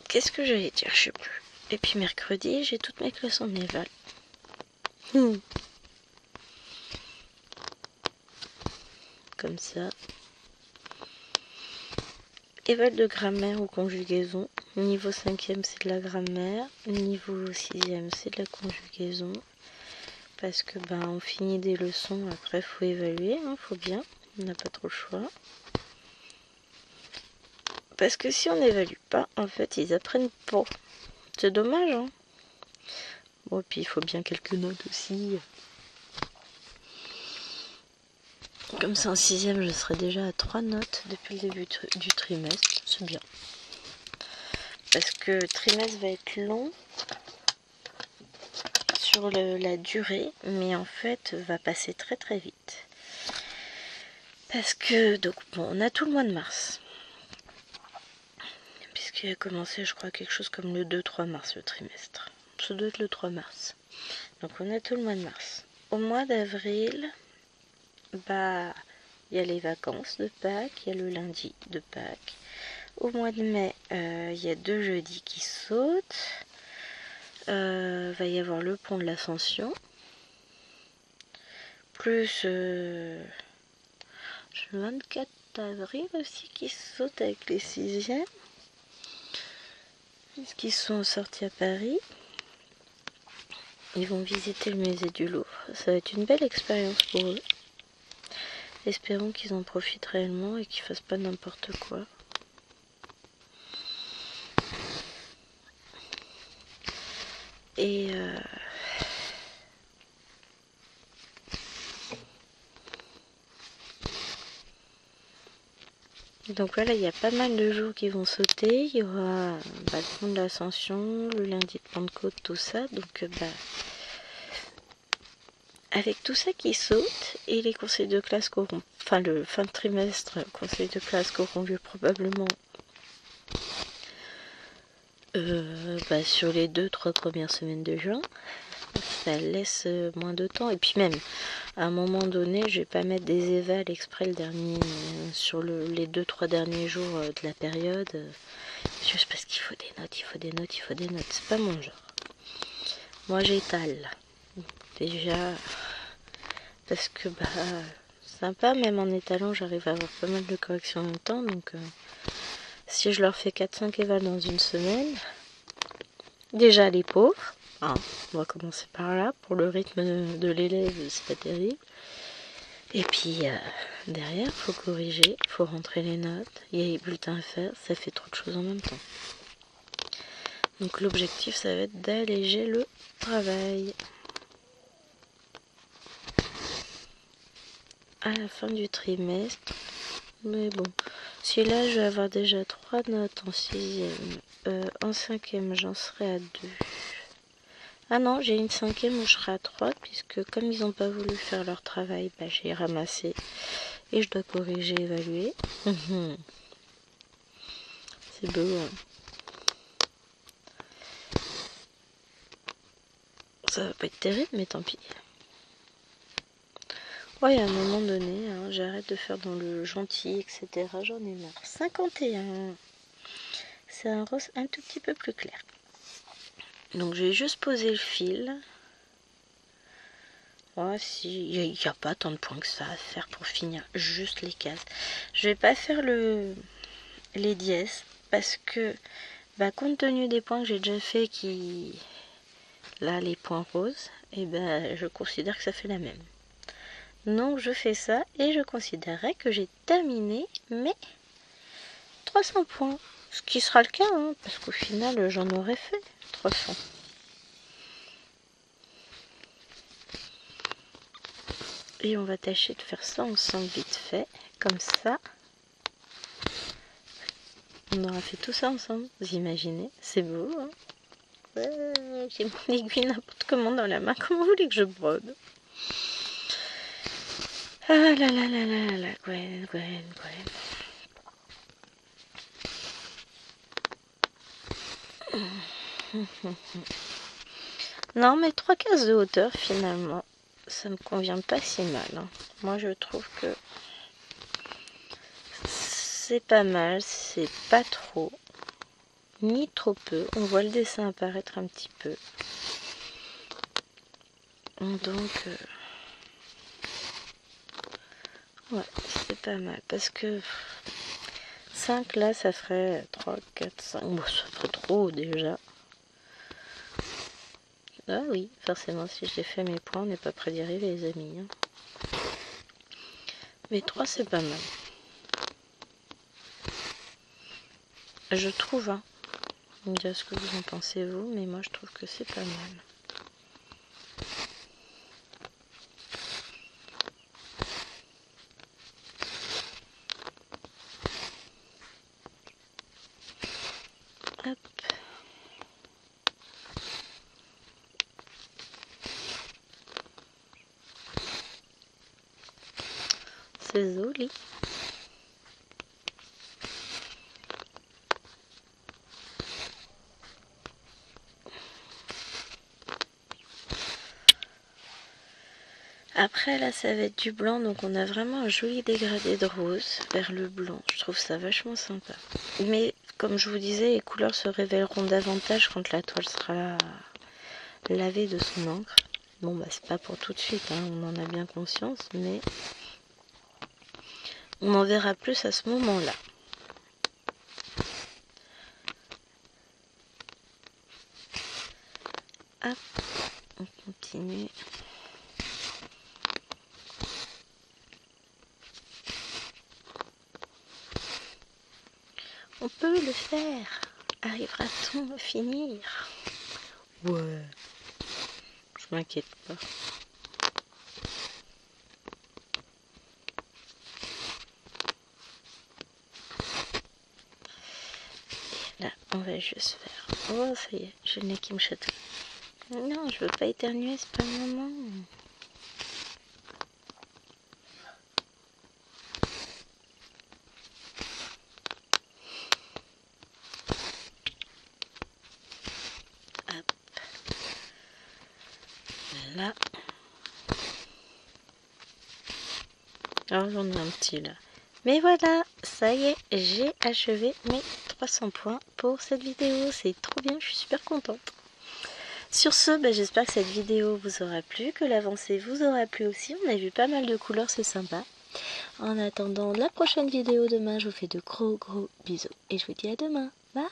qu'est-ce que j'allais dire, je sais plus. Et puis mercredi, j'ai toutes mes classes en éval. Comme ça. Éval de grammaire ou conjugaison. Niveau 5e, c'est de la grammaire. Niveau 6e, c'est de la conjugaison. Parce que ben on finit des leçons, après faut évaluer, hein, faut bien. On n'a pas trop le choix. Parce que si on n'évalue pas, en fait, ils apprennent pas. C'est dommage, hein. Bon, et puis il faut bien quelques notes aussi. Comme ça, en 6e, je serai déjà à 3 notes depuis le début du trimestre. C'est bien. Parce que le trimestre va être long sur la durée, mais en fait, va passer très très vite. Parce que, donc, bon, on a tout le mois de mars. Puisqu'il a commencé, je crois, quelque chose comme le 2-3 mars, le trimestre. Ça doit être le 3 mars. Donc, on a tout le mois de mars. Au mois d'avril, bah, il y a les vacances de Pâques, il y a le lundi de Pâques. Au mois de mai, il y a 2 jeudis qui sautent. Va y avoir le pont de l'Ascension. Plus le 24 avril aussi qui saute avec les 6e. Puisqu'ils sont sortis à Paris. Ils vont visiter le musée du Louvre. Ça va être une belle expérience pour eux. Espérons qu'ils en profitent réellement et qu'ils fassent pas n'importe quoi. Et donc voilà, il y a pas mal de jours qui vont sauter. Il y aura le pont de l'Ascension, le lundi de Pentecôte, tout ça. Donc avec tout ça qui saute et les conseils de classe qu'auront, enfin le fin de trimestre, conseils de classe qu'auront lieu probablement sur les 2-3 premières semaines de juin, ça laisse moins de temps. Et puis même, à un moment donné, je vais pas mettre des évals exprès le dernier, sur les 2-3 derniers jours de la période, juste parce qu'il faut des notes, il faut des notes, il faut des notes. C'est pas mon genre. Moi j'étale. Déjà, parce que bah, sympa, même en étalant, j'arrive à avoir pas mal de corrections en même temps, donc si je leur fais 4-5 évals dans une semaine, déjà les pauvres, hein, on va commencer par là, pour le rythme de l'élève, c'est pas terrible. Et puis derrière, faut corriger, faut rentrer les notes, il y a les bulletins à faire, ça fait trop de choses en même temps. Donc l'objectif, ça va être d'alléger le travail. À la fin du trimestre. Mais bon, si là je vais avoir déjà 3 notes en 6e, en 5e j'en serai à 2. Ah non, j'ai une 5e où je serai à 3, puisque comme ils n'ont pas voulu faire leur travail, bah, j'ai ramassé et je dois corriger, évaluer. C'est beau, hein. Ça va pas être terrible, mais tant pis. Ouais, à un moment donné, hein, j'arrête de faire dans le gentil, etc. J'en ai marre. 51. c'est un rose un tout petit peu plus clair. Donc je vais juste poser le fil. Voici, il n'y a pas tant de points que ça à faire pour finir juste les cases. Je vais pas faire les dièses parce que compte tenu des points que j'ai déjà fait là les points roses, et je considère que ça fait la même. Donc je fais ça et je considérerai que j'ai terminé mes 300 points. Ce qui sera le cas, hein, parce qu'au final j'en aurais fait 300. Et on va tâcher de faire ça ensemble vite fait, comme ça. On aura fait tout ça ensemble, vous imaginez? C'est beau, hein? Ouais, j'ai mon aiguille n'importe comment dans la main, comment vous voulez que je brode? Ah là là là là là, Gwen. Non, mais 3 cases de hauteur, finalement, ça me convient pas si mal. Hein. Moi, je trouve que c'est pas mal, c'est pas trop, ni trop peu. On voit le dessin apparaître un petit peu. Donc, ouais, c'est pas mal. Parce que 5 là, ça ferait 3, 4, 5. Bon, ça ferait trop déjà. Ah oui, forcément, si j'ai fait mes points, on n'est pas près d'y arriver, les amis. Hein. Mais 3, c'est pas mal. Je trouve, hein. Vous me direz ce que vous en pensez, vous, mais moi, je trouve que c'est pas mal. Hop. C'est joli. Après là ça va être du blanc, donc on a vraiment un joli dégradé de rose vers le blanc. Je trouve ça vachement sympa. Mais comme je vous disais, les couleurs se révéleront davantage quand la toile sera lavée de son encre. Bon c'est pas pour tout de suite, hein, on en a bien conscience, mais on en verra plus à ce moment-là. Hop, on continue. On peut le faire. Arrivera-t-on à finir? Ouais. Je m'inquiète pas. Et là, on va juste faire. Oh, ça y est, j'ai le nez qui me chatouille. Non, je veux pas éternuer, c'est pas le moment. Hop. Là. Alors j'en ai un petit là. Mais voilà, ça y est, j'ai achevé mes 300 points pour cette vidéo. C'est trop bien, je suis super contente. Sur ce, j'espère que cette vidéo vous aura plu, que l'avancée vous aura plu aussi. On a vu pas mal de couleurs, c'est sympa. En attendant la prochaine vidéo demain, je vous fais de gros bisous. Et je vous dis à demain. Bye!